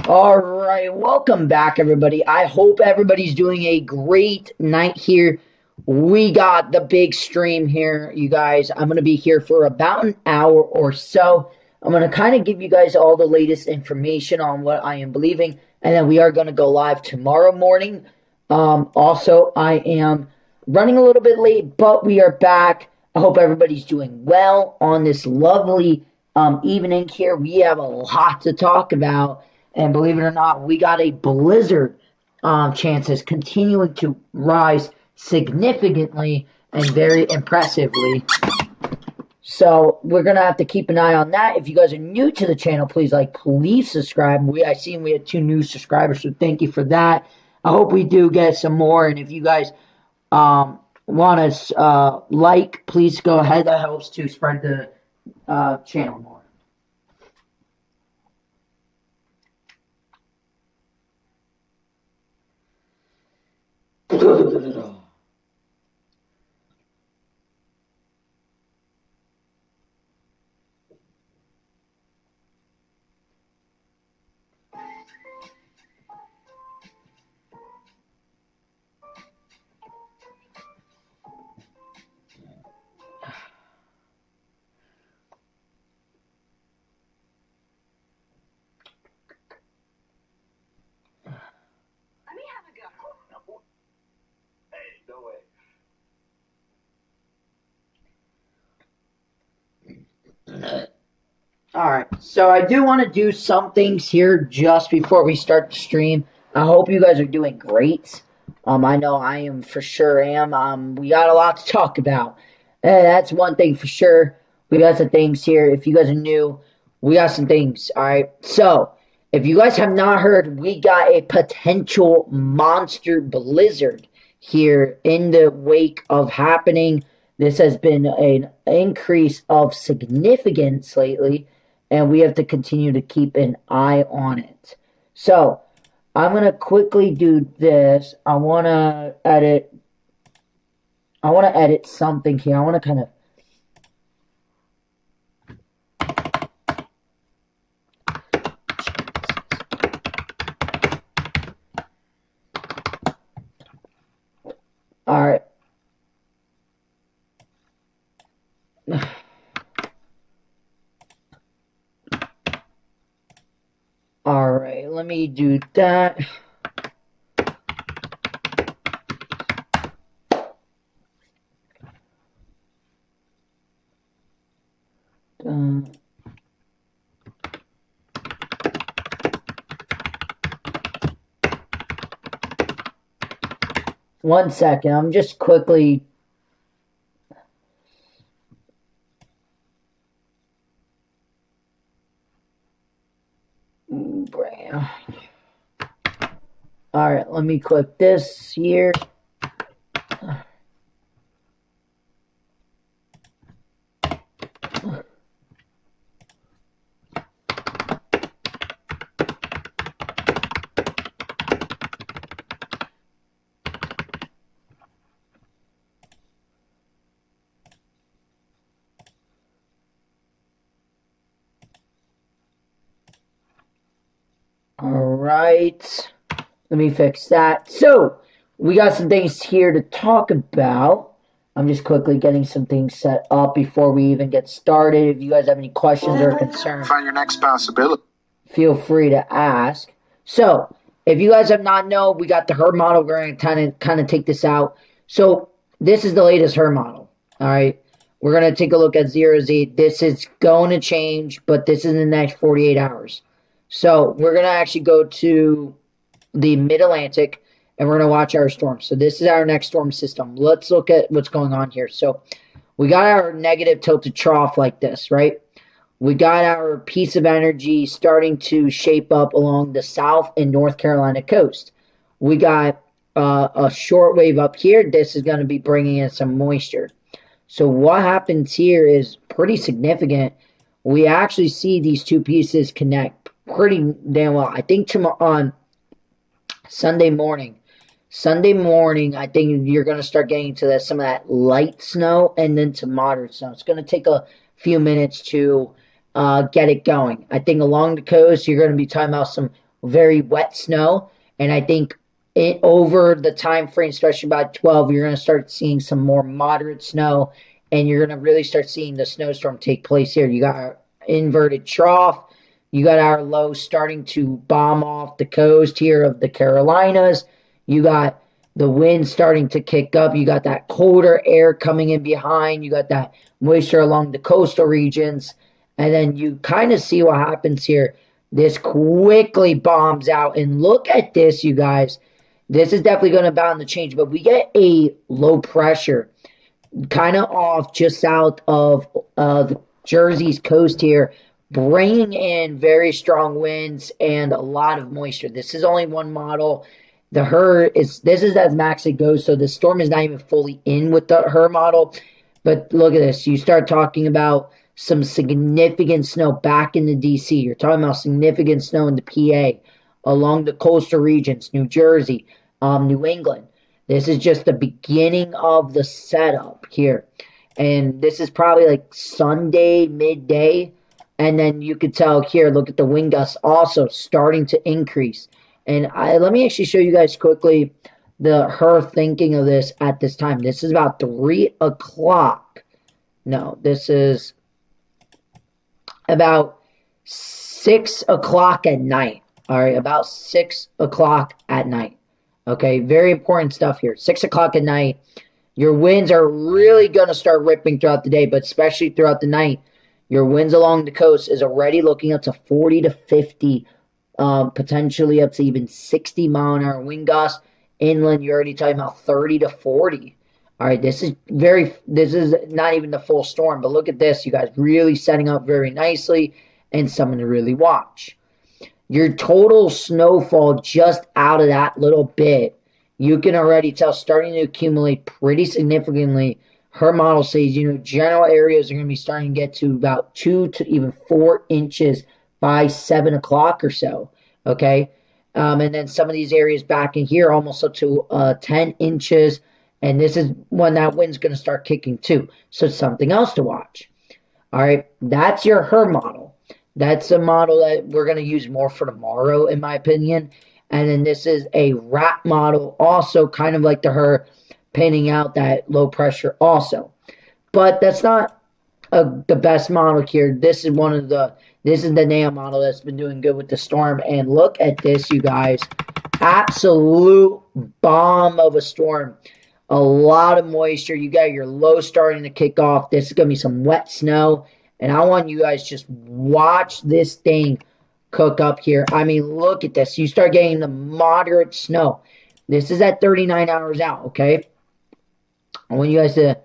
All right, welcome back, everybody. I hope everybody's doing a great night here. We got the big stream here, you guys. I'm going to be here for about an hour or so. I'm going to kind of give you guys all the latest information on what I am believing, and then we are going to go live tomorrow morning. Also, I am running a little bit late, but we are back. I hope everybody's doing well on this lovely evening here. We have a lot to talk about. And believe it or not, we got a blizzard chances continuing to rise significantly and very impressively. So we're going to have to keep an eye on that. If you guys are new to the channel, please subscribe. I seen we had 2 new subscribers, so thank you for that. I hope we do get some more. And if you guys want to please go ahead. That helps to spread the channel more. Alright, so I do want to do some things here just before we start the stream. I hope you guys are doing great. I know I am for sure am. We got a lot to talk about. That's one thing for sure. We got some things here. If you guys are new, we got some things. Alright, so if you guys have not heard, we got a potential monster blizzard here in the wake of happening. This has been an increase of significance lately, and we have to continue to keep an eye on it. So I'm going to quickly do this. I want to edit something here. I want to kind of all right. All right, let me do that. One second, I'm just quickly. All right, let me click this here. All right. Let me fix that. So, we got some things here to talk about. I'm just quickly getting some things set up before we even get started. If you guys have any questions or concerns, find your next possibility. Feel free to ask. So, if you guys have not known, we got the HER model. We're going to kind of take this out. So, this is the latest HER model. All right. We're going to take a look at 0Z. This is going to change, but this is in the next 48 hours. So, we're going to actually go to the Mid-Atlantic, and we're going to watch our storm. So this is our next storm system. Let's look at what's going on here. So we got our negative tilted trough like this, right? We got our piece of energy starting to shape up along the South and North Carolina coast. We got a short wave up here. This is going to be bringing in some moisture. So what happens here is pretty significant. We actually see these two pieces connect pretty damn well. I think on Sunday morning, I think you're going to start getting to some of that light snow and then to moderate snow. It's going to take a few minutes to get it going. I think along the coast, you're going to be talking about some very wet snow. And I think over the time frame, especially about 12, you're going to start seeing some more moderate snow, and you're going to really start seeing the snowstorm take place here. You got our inverted trough. You got our low starting to bomb off the coast here of the Carolinas. You got the wind starting to kick up. You got that colder air coming in behind. You got that moisture along the coastal regions. And then you kind of see what happens here. This quickly bombs out. And look at this, you guys. This is definitely going to bound the change. But we get a low pressure kind of off just south of Jersey's coast here, bringing in very strong winds and a lot of moisture. This is only one model. This is as max it goes, so the storm is not even fully in with the her model. But look at this. You start talking about some significant snow back in the DC. You're talking about significant snow in the PA, along the coastal regions, New Jersey, New England. This is just the beginning of the setup here. And this is probably like Sunday, midday. And then you could tell here, look at the wind gusts also starting to increase. And let me actually show you guys quickly her thinking of this at this time. This is about 3 o'clock. No, this is about 6 o'clock at night. All right, about 6 o'clock at night. Okay, very important stuff here. 6 o'clock at night. Your winds are really going to start ripping throughout the day, but especially throughout the night. Your winds along the coast is already looking up to 40 to 50, potentially up to even 60 mile an hour wind gusts. Inland, you're already talking about 30 to 40. All right, this is not even the full storm, but look at this, you guys, really setting up very nicely and something to really watch. Your total snowfall just out of that little bit, you can already tell starting to accumulate pretty significantly. Her model says, general areas are going to be starting to get to about 2 to even 4 inches by 7 o'clock or so, okay? And then some of these areas back in here almost up to 10 inches, and this is when that wind's going to start kicking too. So it's something else to watch. All right, that's your her model. That's a model that we're going to use more for tomorrow, in my opinion. And then this is a wrap model, also kind of like the her, painting out that low pressure also. But that's not the best model here. This is the NAM model that's been doing good with the storm. And look at this, you guys. Absolute bomb of a storm. A lot of moisture. You got your low starting to kick off. This is going to be some wet snow. And I want you guys just watch this thing cook up here. I mean, look at this. You start getting the moderate snow. This is at 39 hours out, okay? I want you guys to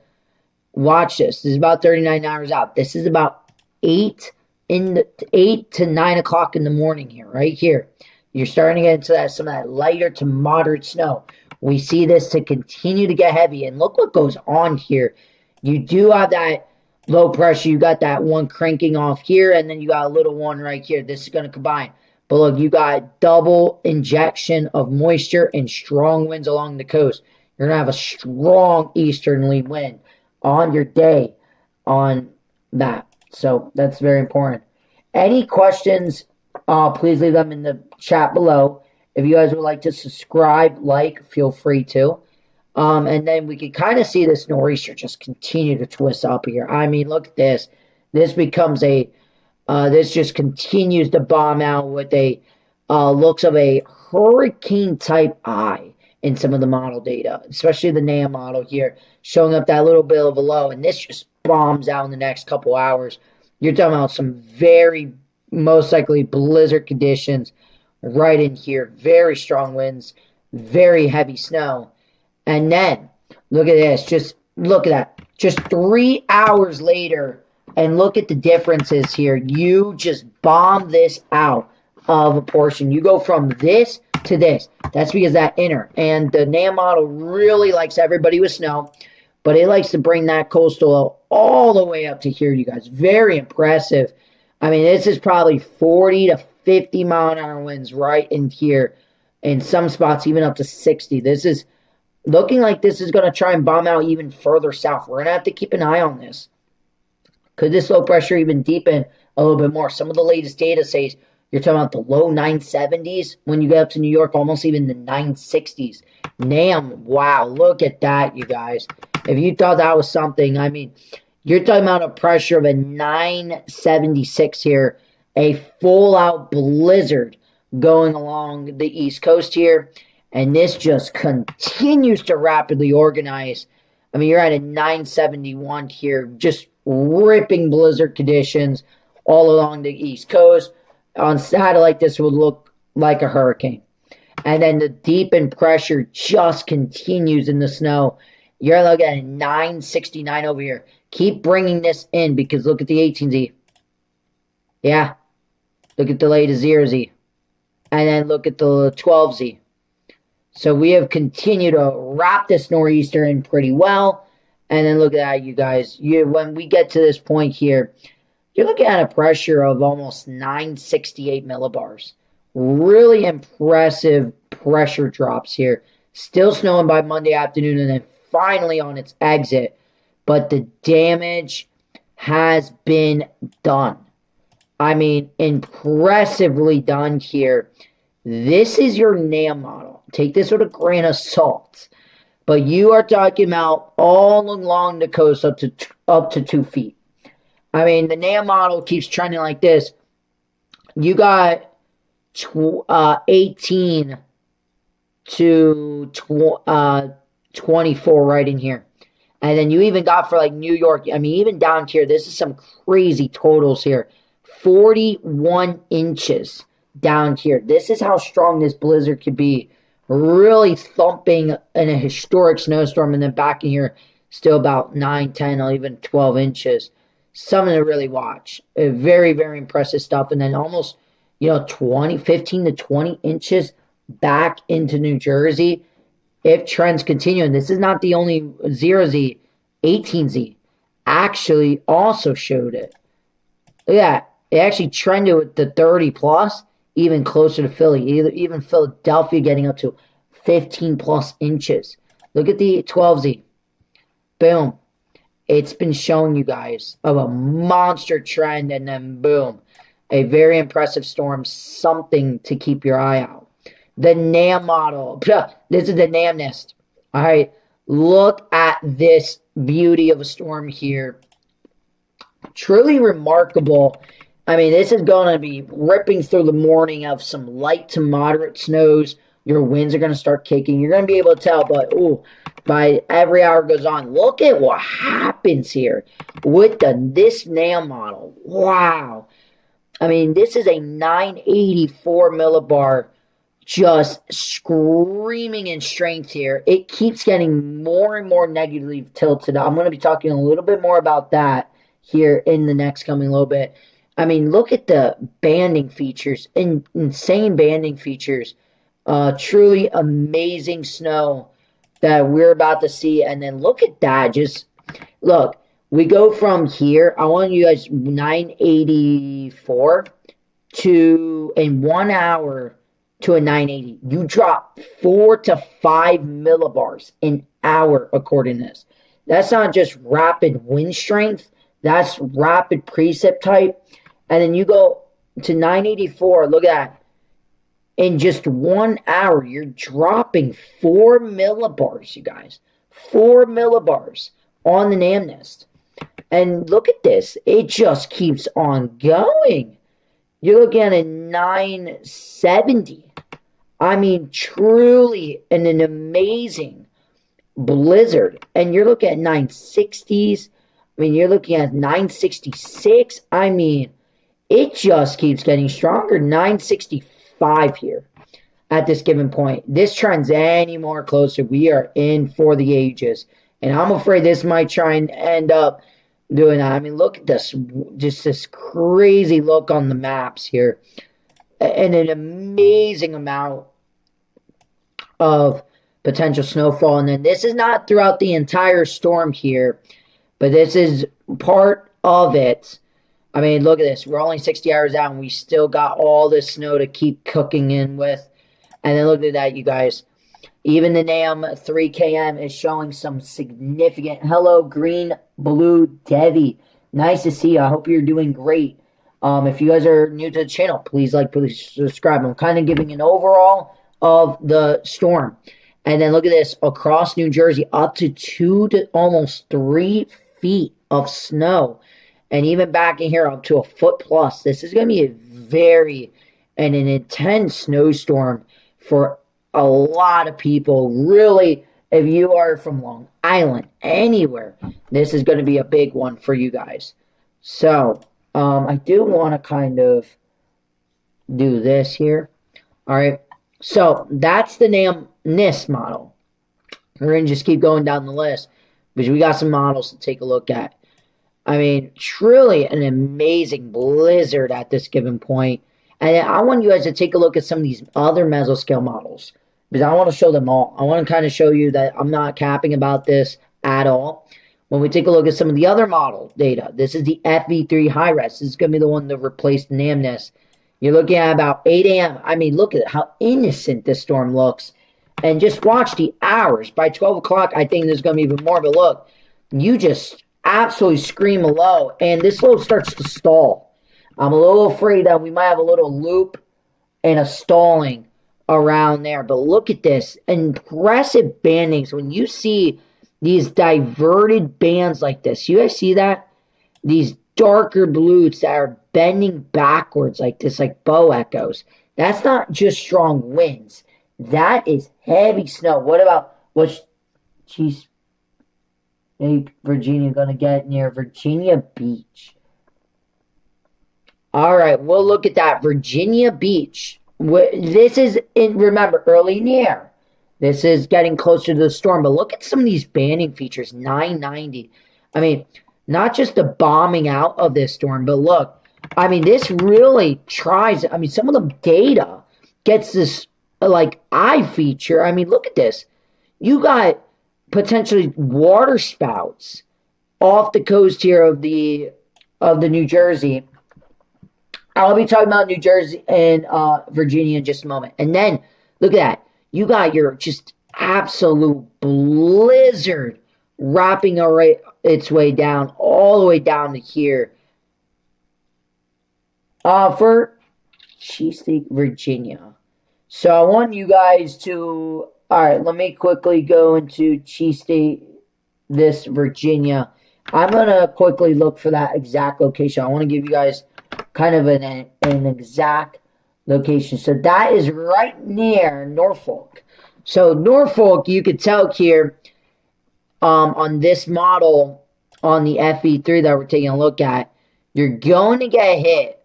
watch this. This is about 39 hours out. This is about 8 to 9 o'clock in the morning here, right here. You're starting to get into some of that lighter to moderate snow. We see this to continue to get heavy. And look what goes on here. You do have that low pressure. You got that one cranking off here, and then you got a little one right here. This is going to combine. But look, you got double injection of moisture and strong winds along the coast. You're going to have a strong easterly wind on your day on that. So that's very important. Any questions, please leave them in the chat below. If you guys would like to subscribe, feel free to. And then we can kind of see this nor'easter just continue to twist up here. I mean, look at this. This becomes this just continues to bomb out with looks of a hurricane-type eye in some of the model data, especially the NAM model here, showing up that little bit of a low, and this just bombs out in the next couple hours. You're talking about some very, most likely, blizzard conditions right in here. Very strong winds, very heavy snow. And then, look at this. Just look at that. Just 3 hours later, and look at the differences here. You just bomb this out of a portion. You go from this to this. That's because that inner. And the NAM model really likes everybody with snow, but it likes to bring that coastal all the way up to here, you guys. Very impressive. I mean, this is probably 40 to 50 mile an hour winds right in here. In some spots, even up to 60. This is looking like this is going to try and bomb out even further south. We're going to have to keep an eye on this. Could this low pressure even deepen a little bit more? Some of the latest data says You're talking about the low 970s when you get up to New York, almost even the 960s. NAM, wow, look at that, you guys. If you thought that was something, I mean, you're talking about a pressure of a 976 here, a full-out blizzard going along the East Coast here, and this just continues to rapidly organize. I mean, you're at a 971 here, just ripping blizzard conditions all along the East Coast. On satellite, this would look like a hurricane. And then the deepened pressure just continues in the snow. You're looking at 969 over here. Keep bringing this in because look at the 18Z. Yeah. Look at the latest 0Z. And then look at the 12Z. So we have continued to wrap this nor'easter in pretty well. And then look at that, you guys. When we get to this point here, you're looking at a pressure of almost 968 millibars. Really impressive pressure drops here. Still snowing by Monday afternoon and then finally on its exit. But the damage has been done. I mean, impressively done here. This is your NAM model. Take this with a grain of salt. But you are talking about all along the coast up to 2 feet. I mean, the NAM model keeps trending like this. You got 18 to 24 right in here. And then you even got for like New York. I mean, even down here, this is some crazy totals here. 41 inches down here. This is how strong this blizzard could be. Really thumping in a historic snowstorm. And then back in here, still about 9, 10, or even 12 inches. Something to really watch. Very, very impressive stuff. And then almost, 15 to 20 inches back into New Jersey. If trends continue, and this is not the only 0Z, 18Z actually also showed it. Look at that. It actually trended with the 30 plus, even closer to Philly. Even Philadelphia getting up to 15 plus inches. Look at the 12Z. Boom. It's been showing you guys of a monster trend, and then boom. A very impressive storm. Something to keep your eye out. The NAM model. This is the NAM nest. All right. Look at this beauty of a storm here. Truly remarkable. I mean, this is going to be ripping through the morning of some light to moderate snows. Your winds are going to start kicking. You're going to be able to tell, but by every hour goes on, look at what happens here with this NAM model. Wow. I mean, this is a 984 millibar, just screaming in strength here. It keeps getting more and more negatively tilted. I'm going to be talking a little bit more about that here in the next coming little bit. I mean, look at the banding features. Insane banding features. Truly amazing snow that we're about to see. And then look at that. Just look. We go from here. I want you guys 984 to in 1 hour to a 980. You drop 4 to 5 millibars an hour according to this. That's not just rapid wind strength. That's rapid precip type. And then you go to 984. Look at that. In just 1 hour, you're dropping 4 millibars, you guys. 4 millibars on the NAM nest. And look at this. It just keeps on going. You're looking at a 970. I mean, truly an amazing blizzard. And you're looking at 960s. I mean, you're looking at 966. I mean, it just keeps getting stronger. 965 here at this given point. This trend's any more closer. We are in for the ages. And I'm afraid this might try and end up doing that. I mean, look at this. Just this crazy look on the maps here. And an amazing amount of potential snowfall. And then this is not throughout the entire storm here, but this is part of it. I mean, look at this. We're only 60 hours out, and we still got all this snow to keep cooking in with. And then look at that, you guys. Even the NAM 3KM is showing some significant... Hello, Green Blue Devi. Nice to see you. I hope you're doing great. If you guys are new to the channel, please please subscribe. I'm kind of giving an overall of the storm. And then look at this, across New Jersey, up to 2 to almost 3 feet of snow. And even back in here, up to a foot plus. This is going to be a very an intense snowstorm for a lot of people. Really, if you are from Long Island, anywhere, this is going to be a big one for you guys. So, I do want to kind of do this here. All right. So, that's the NIST model. We're going to just keep going down the list because we got some models to take a look at. I mean, truly an amazing blizzard at this given point. And I want you guys to take a look at some of these other mesoscale models because I want to show them all. I want to kind of show you that I'm not capping about this at all. When we take a look at some of the other model data, this is the FV3 high res. This is going to be the one that replaced NAMNIS. You're looking at about 8 a.m. I mean, look at how innocent this storm looks. And just watch the hours. By 12 o'clock, I think there's going to be even more. But look, you just absolutely scream a low. And this low starts to stall. I'm a little afraid that we might have a little loop and a stalling around there. But look at this. Impressive bandings. When you see these diverted bands like this, you guys see that? These darker blues that are bending backwards like this, like bow echoes. That's not just strong winds. That is heavy snow. What about what's Virginia going to get near Virginia Beach? All right, we'll look at that. Virginia Beach. This is, remember, early in the air. This is getting closer to the storm. But look at some of these banding features. 990. I mean, not just the bombing out of this storm, but look. I mean, this really tries. I mean, some of the data gets this, like, eye feature. I mean, look at this. You got potentially water spouts off the coast here of the New Jersey. I'll be talking about New Jersey and Virginia in just a moment. And then, look at that. You got your just absolute blizzard wrapping its way down, all the way down to here. For Cheesesteak, Virginia. So I want you guys to... All right, let me quickly go into Cheesesteak, this Virginia. I'm going to quickly look for that exact location. I want to give you guys kind of an exact location. So that is right near Norfolk. So Norfolk, you could tell here on this model, on the FE3 that we're taking a look at, you're going to get hit,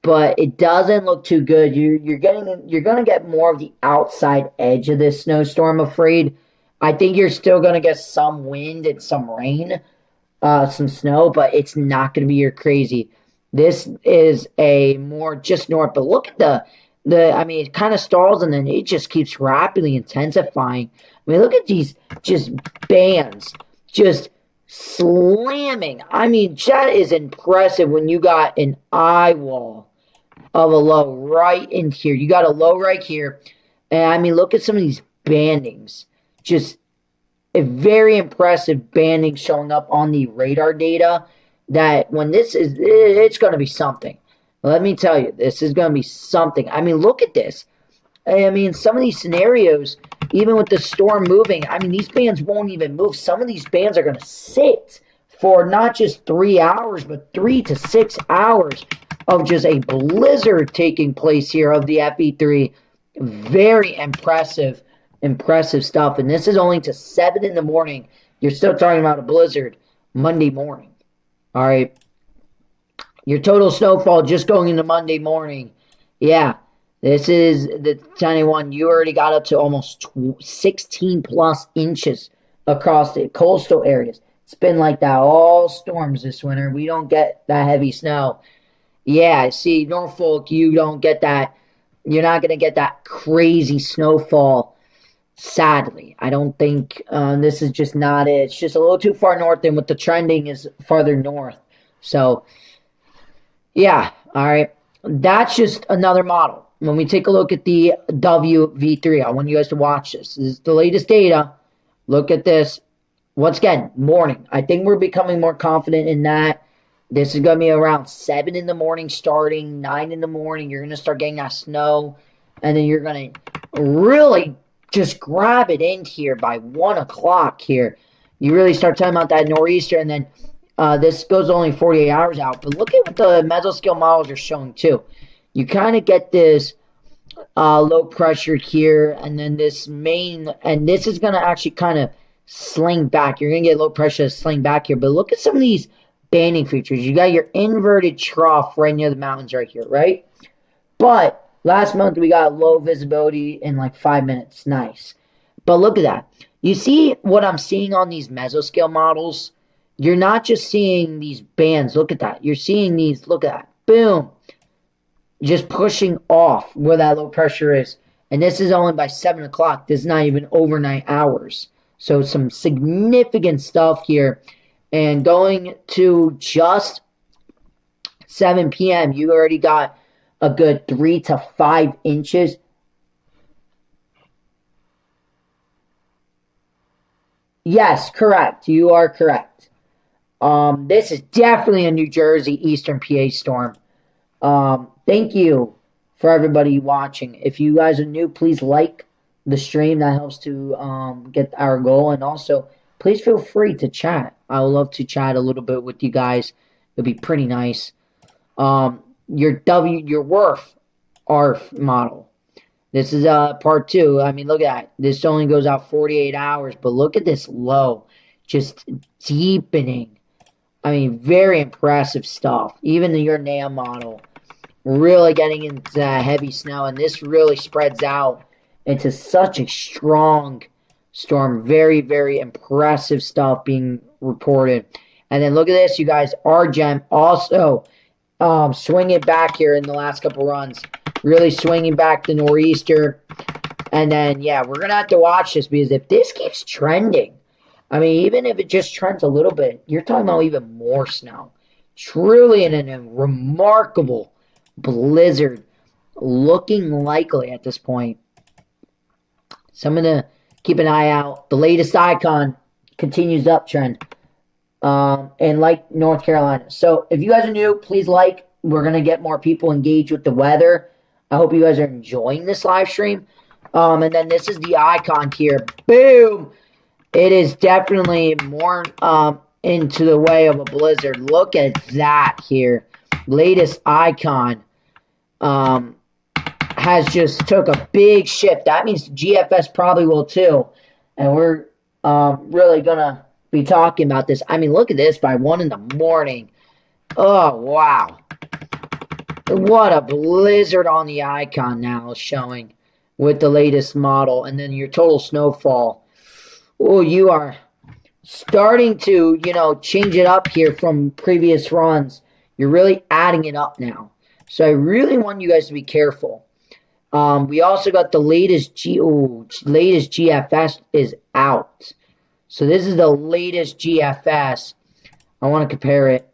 but it doesn't look too good. You're going to get more of the outside edge of this snowstorm, I'm afraid. I think you're still going to get some wind and some rain, some snow, but it's not going to be your crazy. This is a more just north, but look at I mean, it kind of stalls and then it just keeps rapidly intensifying. I mean, look at these just bands just slamming. I mean, that is impressive when you got an eye wall of a low right in here. You got a low right here. And I mean, look at some of these bandings. Just a very impressive banding showing up on the radar data. That when this is, it's going to be something. Let me tell you, this is going to be something. I mean, look at this. I mean, some of these scenarios, even with the storm moving, I mean, these bands won't even move. Some of these bands are going to sit for not just 3 hours, but 3 to 6 hours of just a blizzard taking place here of the FE3. Very impressive stuff. And this is only to 7 in the morning. You're still talking about a blizzard Monday morning. All right. Your total snowfall just going into Monday morning. Yeah. This is the tiny one. You already got up to almost 16 plus inches across the coastal areas. It's been like that all storms this winter. We don't get that heavy snow. Yeah. See, Norfolk, you don't get that. You're not going to get that crazy snowfall. Sadly, I don't think this is just not it. It's just a little too far north, and with the trending is farther north. So, yeah, all right. That's just another model. When we take a look at the WV3, I want you guys to watch this. This is the latest data. Look at this. Once again, morning. I think we're becoming more confident in that. This is going to be around 7 in the morning starting, 9 in the morning. You're going to start getting that snow. And then you're going to really just grab it in here by 1 o'clock here. You really start talking about that nor'easter. And then this goes only 48 hours out. But look at what the mesoscale models are showing too. You kind of get this low pressure here. And then this main. And this is going to actually kind of sling back. You're going to get low pressure to sling back here. But look at some of these banding features. You got your inverted trough right near the mountains right here, right? But last month we got low visibility in like 5 minutes. Nice. But look at that. You see what I'm seeing on these mesoscale models? You're not just seeing these bands. Look at that. You're seeing these. Look at that. Boom. Just pushing off where that low pressure is. And this is only by 7 o'clock. This is not even overnight hours. So some significant stuff here. And going to just 7 p.m., you already got a good 3 to 5 inches. Yes, correct. You are correct. This is definitely a New Jersey Eastern PA storm. Thank you for everybody watching. If you guys are new, please like the stream. That helps to get our goal. And also, please feel free to chat. I would love to chat a little bit with you guys. It'd be pretty nice. Your WRF ARF model. This is part 2. I mean, look at that. This only goes out 48 hours, but look at this low. Just deepening. I mean, very impressive stuff. Even the NAM model. Really getting into that heavy snow, and this really spreads out into such a strong storm. Very, very impressive stuff being reported. And then look at this, you guys. RGEM also swinging back here in the last couple runs. Really swinging back the nor'easter. And then, yeah, we're going to have to watch this because if this keeps trending, I mean, even if it just trends a little bit, you're talking about even more snow. Truly in a remarkable blizzard looking likely at this point. So I'm going to keep an eye out. The latest icon continues the uptrend in like North Carolina. So if you guys are new, please like. We're going to get more people engaged with the weather. I hope you guys are enjoying this live stream. And then this is the icon here. Boom! It is definitely more into the way of a blizzard. Look at that here. Latest icon has just took a big shift. That means GFS probably will too. And we're really going to be talking about this. I mean, look at this by 1 in the morning. Oh, wow. What a blizzard on the icon now is showing with the latest model. And then your total snowfall. Oh, you are starting to, change it up here from previous runs. You're really adding it up now. So I really want you guys to be careful. We also got the latest GFS is out. So this is the latest GFS. I want to compare it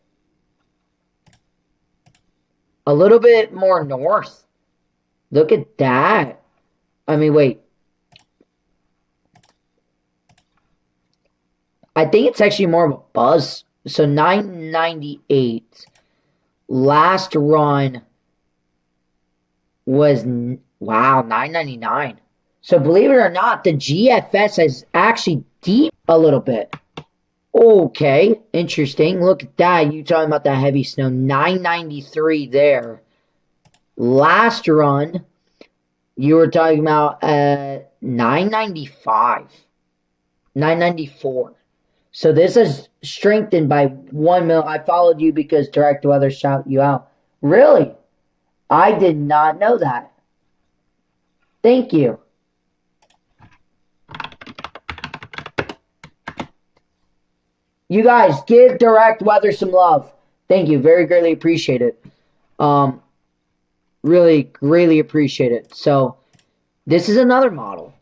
a little bit more north. Look at that. I mean, wait. I think it's actually more of a buzz. So 998. Last run was, wow, 999. So believe it or not, the GFS is actually deep a little bit. Okay, interesting. Look at that. You talking about that heavy snow. 993 there. Last run, you were talking about 995. 994. So this is strengthened by 1 mil. I followed you because Direct Weather shout you out. Really? I did not know that. Thank you. You guys, give Direct Weather some love. Thank you. Very greatly appreciate it. Really greatly appreciate it. So, this is another model.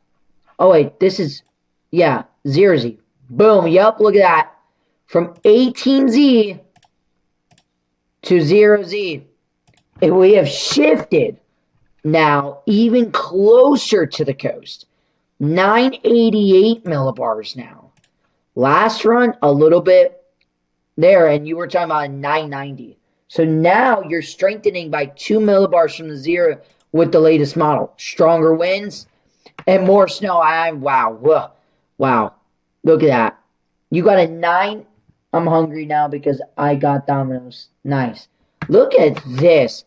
Oh, wait. This is, yeah, 0Z. Boom. Yup, look at that. From 18Z to 0Z. We have shifted now even closer to the coast. 988 millibars now. Last run, a little bit there, and you were talking about a 990. So now you're strengthening by 2 millibars from the zero with the latest model. Stronger winds and more snow. Wow. Wow. Look at that. You got a 9. I'm hungry now because I got Domino's. Nice. Look at this.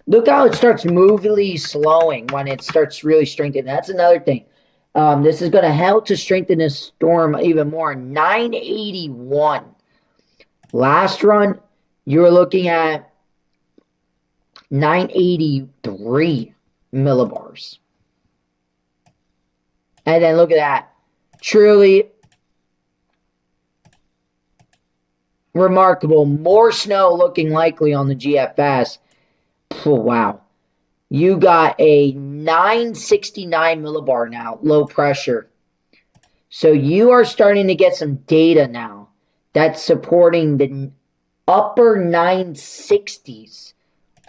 Look how it starts movingly slowing when it starts really strengthening. That's another thing. This is going to help to strengthen this storm even more. 981. Last run, you were looking at 983 millibars. And then look at that. Truly remarkable. More snow looking likely on the GFS. Oh, wow. You got a 969 millibar now, low pressure. So you are starting to get some data now that's supporting the upper 960s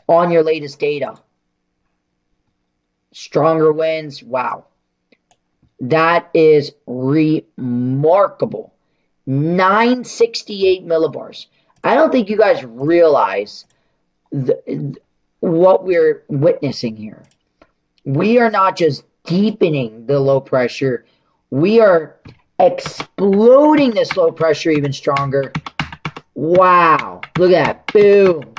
on your latest data. Stronger winds. Wow. That is remarkable. 968 millibars. I don't think you guys realize what we're witnessing here. We are not just deepening the low pressure. We are exploding this low pressure even stronger. Wow. Look at that. Boom.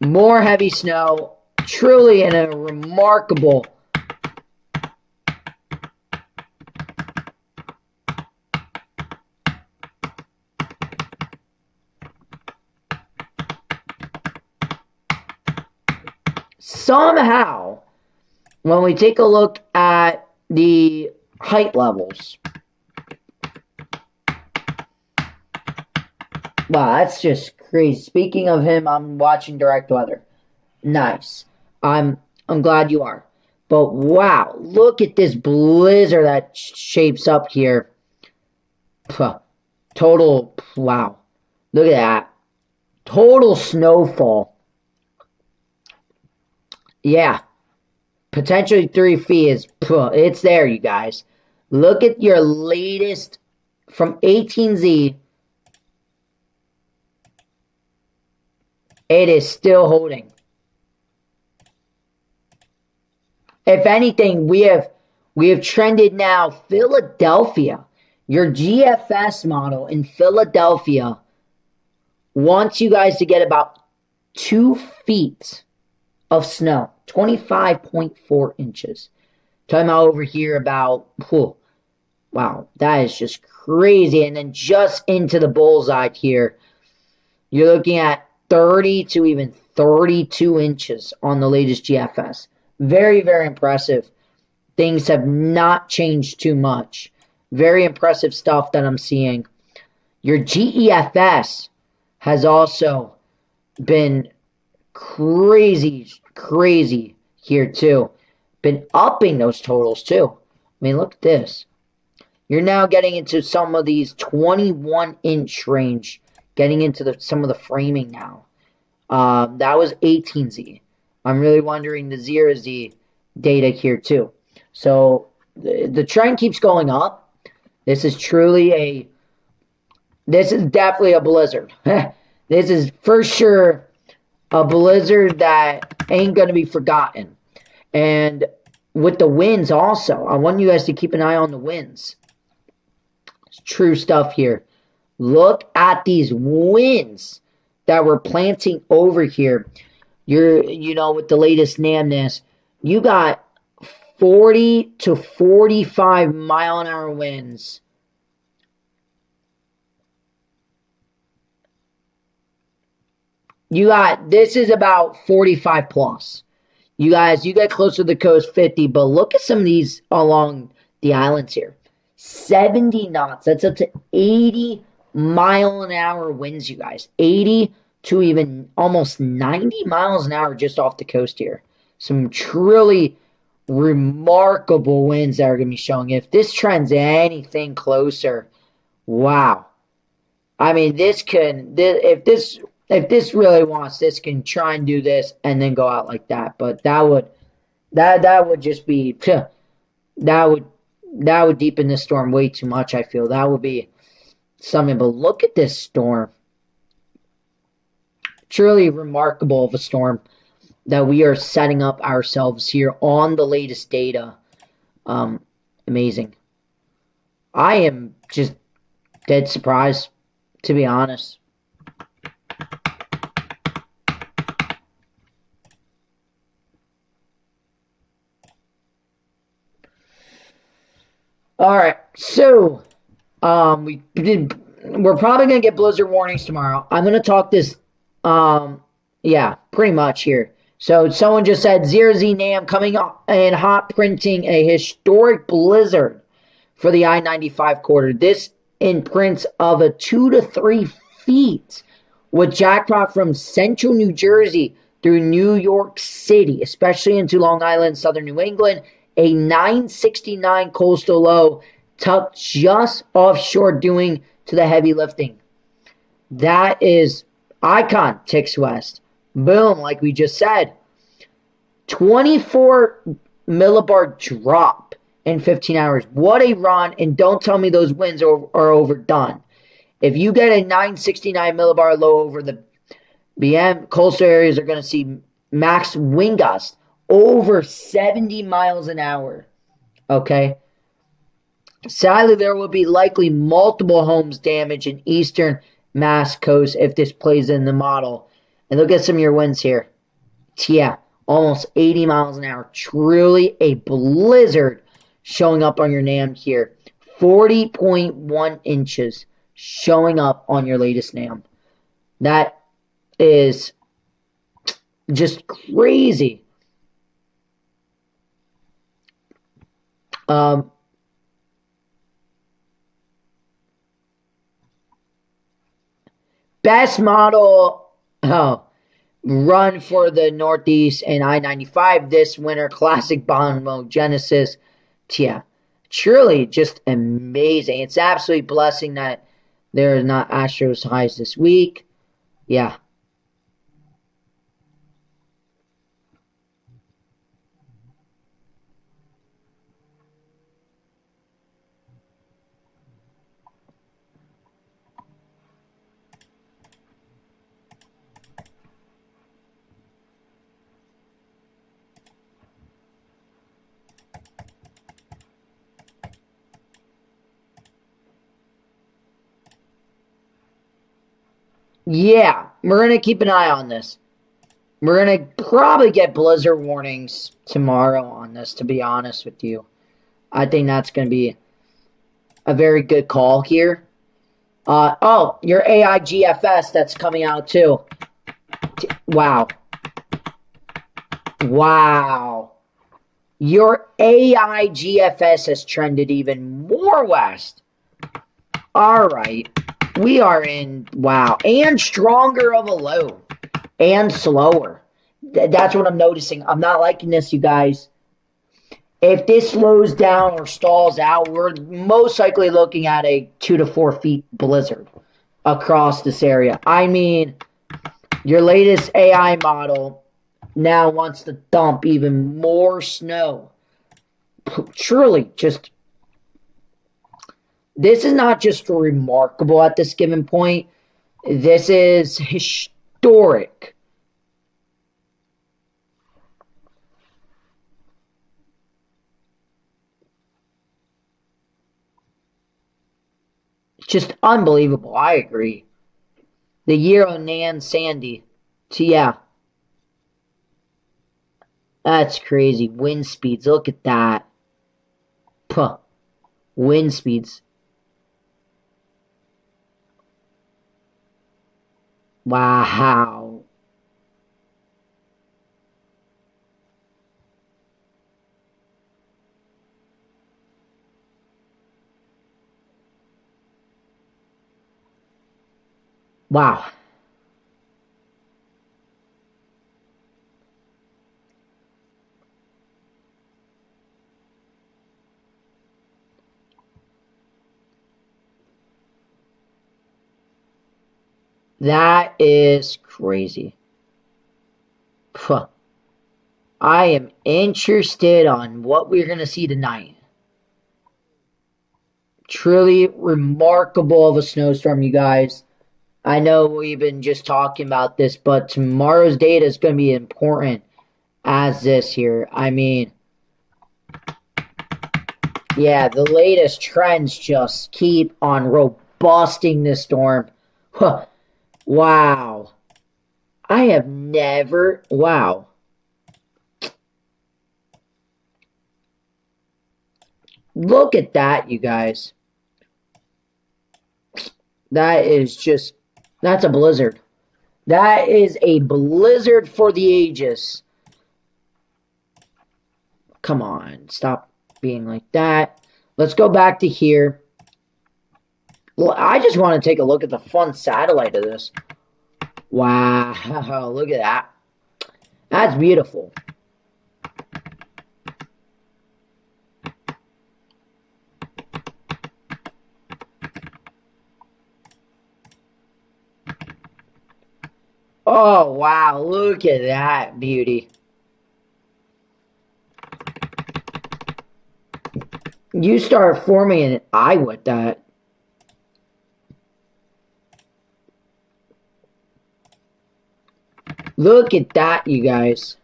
More heavy snow. Truly in a remarkable somehow, when we take a look at the height levels, wow, that's just crazy. Speaking of him, I'm watching direct weather. Nice. I'm glad you are. But wow, look at this blizzard that shapes up here. Total, wow. Look at that. Total snowfall. Yeah. Potentially 3 feet is, it's there, you guys. Look at your latest from 18Z. It is still holding. If anything, we have trended now. Philadelphia, your GFS model in Philadelphia wants you guys to get about 2 feet of snow, 25.4 inches. Talking about over here about, wow, that is just crazy. And then just into the bullseye here, you're looking at 30 to even 32 inches on the latest GFS. Very, very impressive. Things have not changed too much. Very impressive stuff that I'm seeing. Your GEFS has also been crazy here too. Been upping those totals too. I mean, look at this. You're now getting into some of these 21-inch range. Getting into some of the framing now. That was 18Z. I'm really wondering the 0Z data here too. So the trend keeps going up. This is definitely a blizzard. This is for sure a blizzard that ain't going to be forgotten. And with the winds also, I want you guys to keep an eye on the winds. It's true stuff here. Look at these winds that we're planting over here. With the latest NAMNIS, you got 40 to 45 mile an hour winds. This is about 45 plus. You guys, you get closer to the coast, 50, but look at some of these along the islands here. 70 knots. That's up to 80 mile an hour winds, you guys. 80 to even almost 90 miles an hour just off the coast here. Some truly remarkable winds that are going to be showing. If this trend's anything closer, wow. I mean, if this really wants, this can try and do this and then go out like that. But that would just be, that would deepen the storm way too much, I feel. That would be something. But look at this storm. Truly remarkable of a storm that we are setting up ourselves here on the latest data. Amazing. I am just dead surprised, to be honest. All right, so we're probably gonna get blizzard warnings tomorrow. I'm gonna talk this, yeah, pretty much here. So someone just said Zero Z Nam coming up and hot printing a historic blizzard for the I-95 corridor. This in prints of a 2 to 3 feet with jackpot from central New Jersey through New York City, especially into Long Island, southern New England. A 969 coastal low tucked just offshore doing to the heavy lifting. That is icon ticks west. Boom, like we just said. 24 millibar drop in 15 hours. What a run, and don't tell me those winds are overdone. If you get a 969 millibar low over the BM, coastal areas are going to see max wind gust over 70 miles an hour. Okay? Sadly, there will be likely multiple homes damaged in eastern Mass coast if this plays in the model. And look at some of your winds here. Yeah, almost 80 miles an hour. Truly a blizzard showing up on your NAM here. 40.1 inches showing up on your latest NAM. That is just crazy. Best model run for the Northeast and I-95 this winter. Classic Bond Mode Genesis. Yeah, truly just amazing. It's absolutely blessing that there are not Astros highs this week. Yeah. Yeah, we're going to keep an eye on this. We're going to probably get blizzard warnings tomorrow on this, to be honest with you. I think that's going to be a very good call here. Oh, your AIGFS that's coming out too. Wow. Wow. Your AIGFS has trended even more west. All right. We are in, wow, and stronger of a low, and slower. That's what I'm noticing. I'm not liking this, you guys. If this slows down or stalls out, we're most likely looking at a 2 to 4 feet blizzard across this area. I mean, your latest AI model now wants to dump even more snow. Truly, just... This is not just remarkable at this given point. This is historic. Just unbelievable. I agree. The year of Nan Sandy. Yeah. That's crazy. Wind speeds. Look at that. Puh. Wind speeds. Wow. Wow. That is crazy. Puh. I am interested on what we're going to see tonight. Truly remarkable of a snowstorm, you guys. I know we've been just talking about this, but tomorrow's data is going to be important as this here. I mean, yeah, the latest trends just keep on robusting this storm. Huh. Wow. I have never... Wow. Look at that, you guys. That is just... That's a blizzard. That is a blizzard for the ages. Come on. Stop being like that. Let's go back to here. Well, I just want to take a look at the fun satellite of this. Wow. Look at that. That's beautiful. Oh, wow. Look at that beauty. You start forming an eye with that. Look at that, you guys.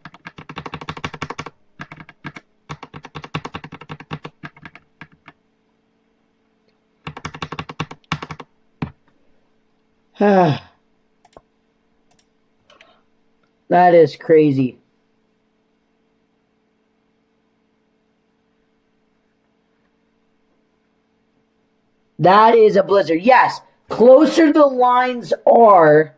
That is crazy. That is a blizzard. Yes, closer the lines are,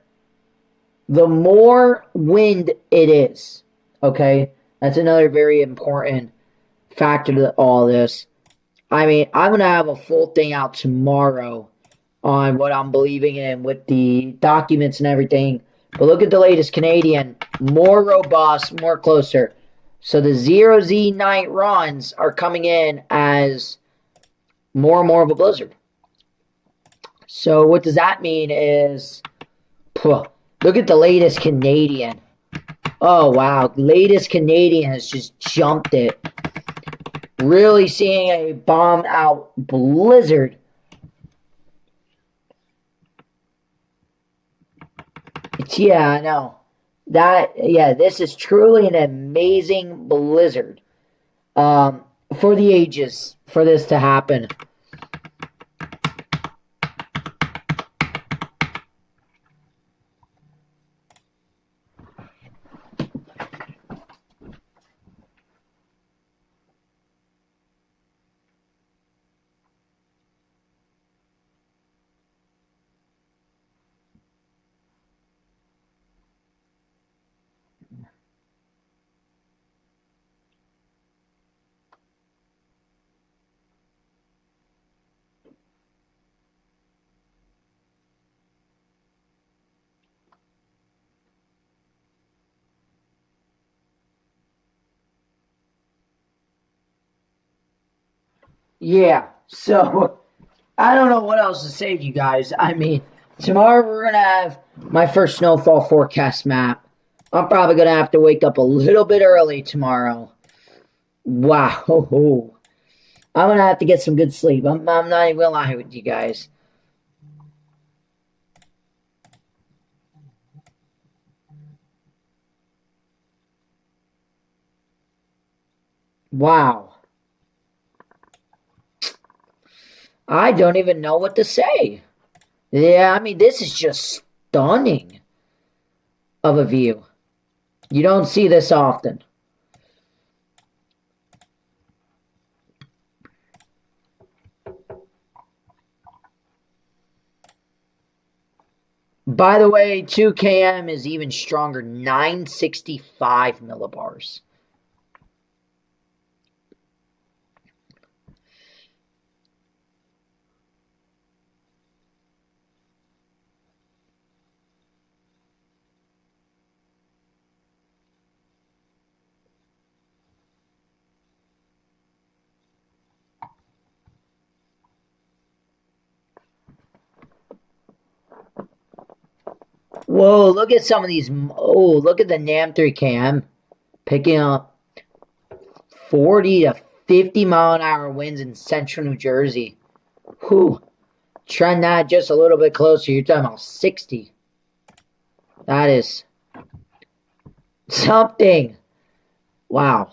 the more wind it is. Okay? That's another very important factor to all this. I mean, I'm going to have a full thing out tomorrow on what I'm believing in with the documents and everything. But look at the latest Canadian. More robust, more closer. So the 0Z night runs are coming in as more and more of a blizzard. So what does that mean is... Look at the latest Canadian. Oh, wow. Latest Canadian has just jumped it. Really seeing a bomb-out blizzard. Yeah, I know. This is truly an amazing blizzard. For the ages, for this to happen. Yeah, so I don't know what else to say to you guys. I mean, tomorrow we're going to have my first snowfall forecast map. I'm probably going to have to wake up a little bit early tomorrow. Wow. I'm going to have to get some good sleep. I'm not even going to lie with you guys. Wow. I don't even know what to say. Yeah, I mean, this is just stunning of a view. You don't see this often. By the way, 2KM is even stronger, 965 millibars. Whoa, look at some of these. Oh, look at the NAM 3KM picking up 40 to 50 mile an hour winds in central New Jersey. Whew. Trend that just a little bit closer. You're talking about 60. That is something. Wow.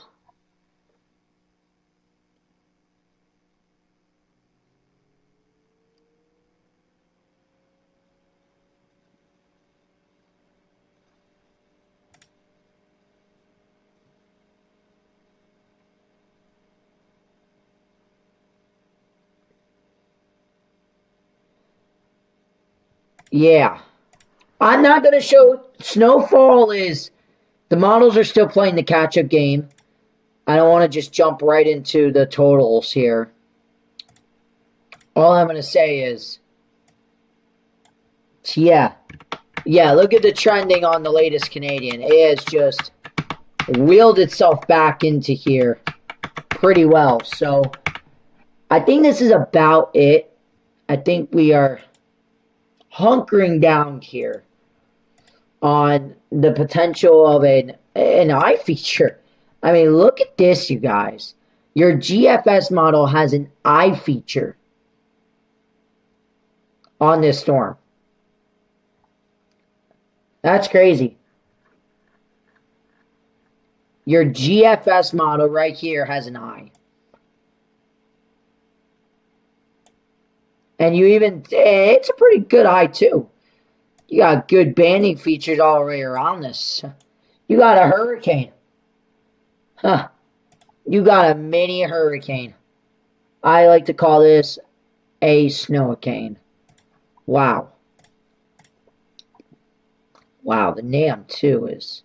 Yeah. I'm not going to show. Snowfall is. The models are still playing the catch-up game. I don't want to just jump right into the totals here. All I'm going to say is. Yeah. Yeah, look at the trending on the latest Canadian. It has just wheeled itself back into here pretty well. So, I think this is about it. I think we are hunkering down here on the potential of an eye feature. I mean, look at this, you guys. Your GFS model has an eye feature on this storm. That's crazy. Your GFS model right here has an eye. And you even, it's a pretty good eye too. You got good banding features all the way around this. You got a hurricane. Huh. You got a mini hurricane. I like to call this a snowcane. Wow. Wow, the NAM too is.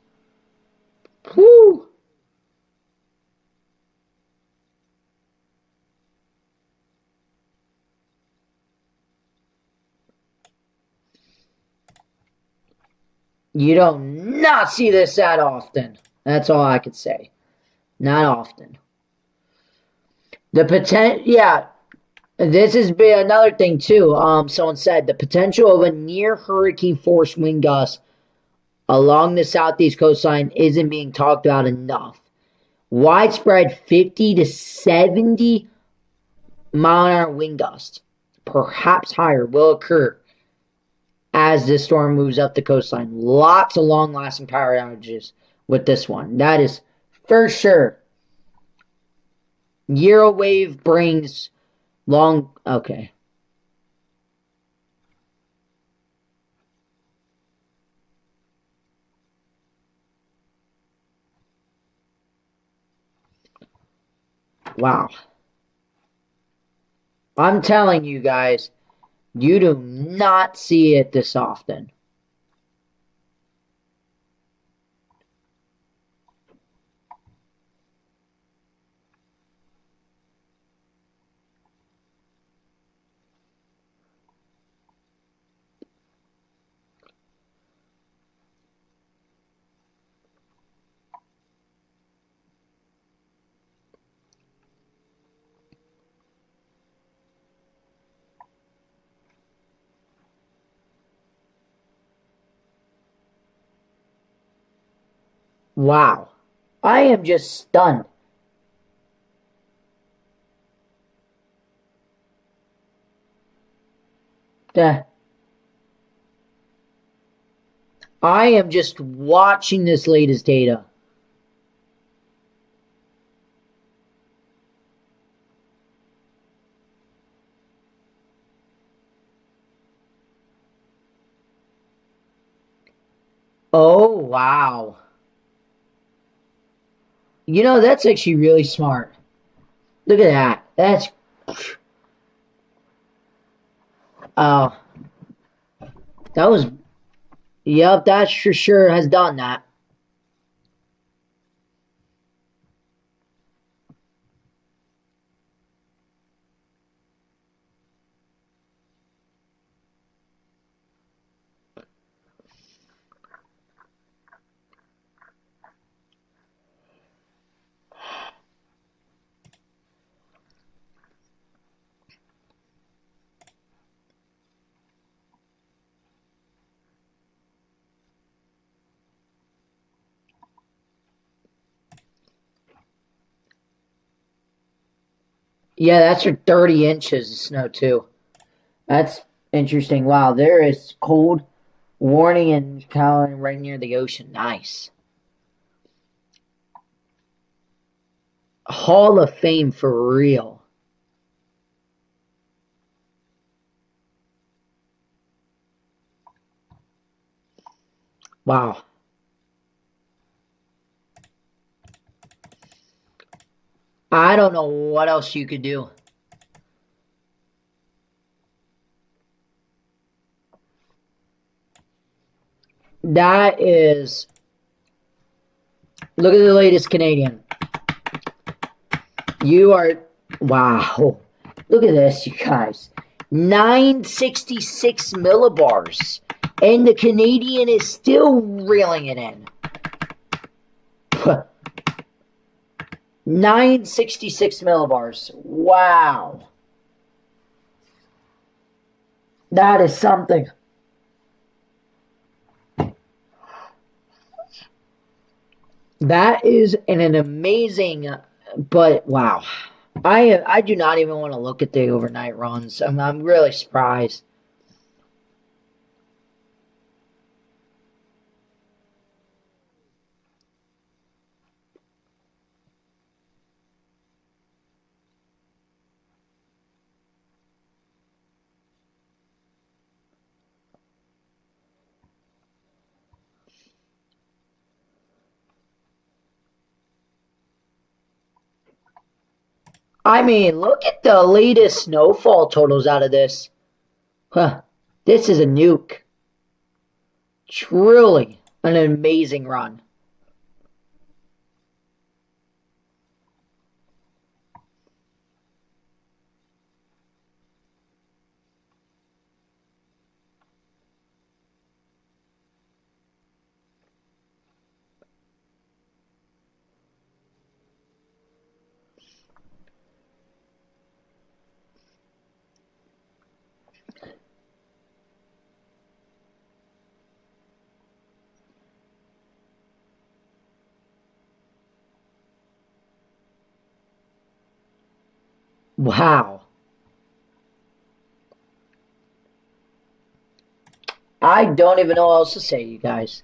Whoo! You don't not see this that often. That's all I could say. Not often. The potential, yeah. This has been another thing too. Someone said the potential of a near hurricane force wind gust along the southeast coastline isn't being talked about enough. Widespread 50 to 70 mile an hour wind gusts, perhaps higher, will occur as this storm moves up the coastline. Lots of long-lasting power outages with this one. That is for sure. Euro wave brings long... Okay. Wow. I'm telling you guys, you do not see it this often. Wow. I am just stunned. I am just watching this latest data. Oh, wow. You know, that's actually really smart. Look at that. That's... Oh. That was... Yep, that for sure has done that. Yeah, that's for 30 inches of snow, too. That's interesting. Wow, there is cold warning and calendar right near the ocean. Nice. Hall of Fame for real. Wow. I don't know what else you could do. That is... Look at the latest Canadian. You are... Wow. Look at this, you guys. 966 millibars. And the Canadian is still reeling it in. 966 millibars. Wow. That is something. That is an amazing, but wow. I do not even want to look at the overnight runs. I'm really surprised. I mean, look at the latest snowfall totals out of this. Huh. This is a nuke. Truly an amazing run. Wow. I don't even know what else to say, you guys.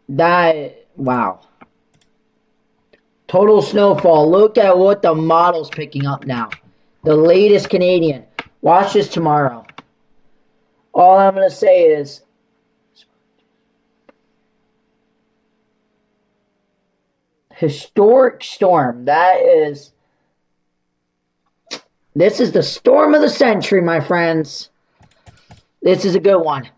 Wow. Total snowfall. Look at what the model's picking up now. The latest Canadian. Watch this tomorrow. All I'm going to say is historic storm. This is the storm of the century, my friends. This is a good one.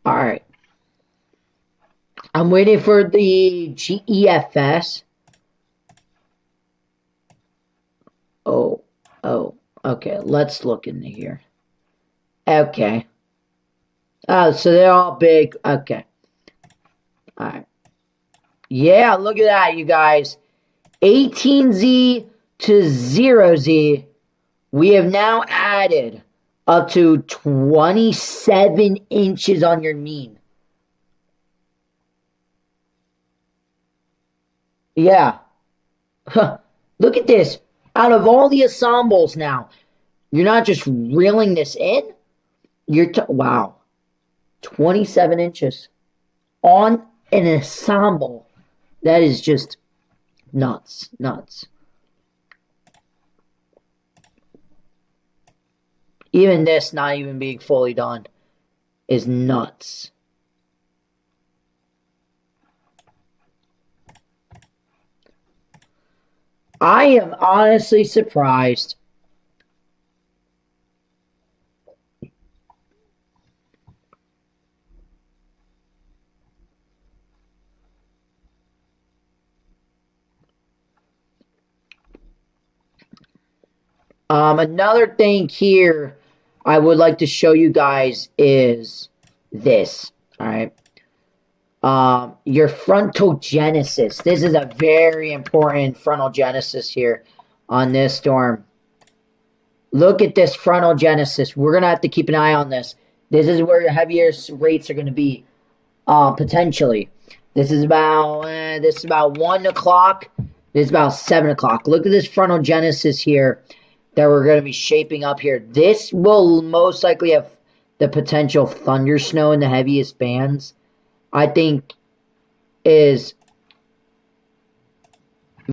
All right. I'm waiting for the GEFS. Oh, okay. Let's look in here. Okay. Oh, so they're all big. Okay. All right. Yeah, look at that, you guys. 18Z to 0Z. We have now added up to 27 inches on your mean. Yeah. Huh. Look at this. Out of all the ensembles now, you're not just reeling this in. Wow. 27 inches on an ensemble. That is just nuts. Even this not even being fully done is nuts. I am honestly surprised Another thing here I would like to show you guys is this. All right. Your frontal genesis. This is a very important frontal genesis here on this storm. Look at this frontal genesis. We're going to have to keep an eye on this. This is where your heaviest rates are going to be, potentially. This is about 1 o'clock. This is about 7 o'clock. Look at this frontal genesis here that we're going to be shaping up here. This will most likely have the potential thunder snow in the heaviest bands. I think is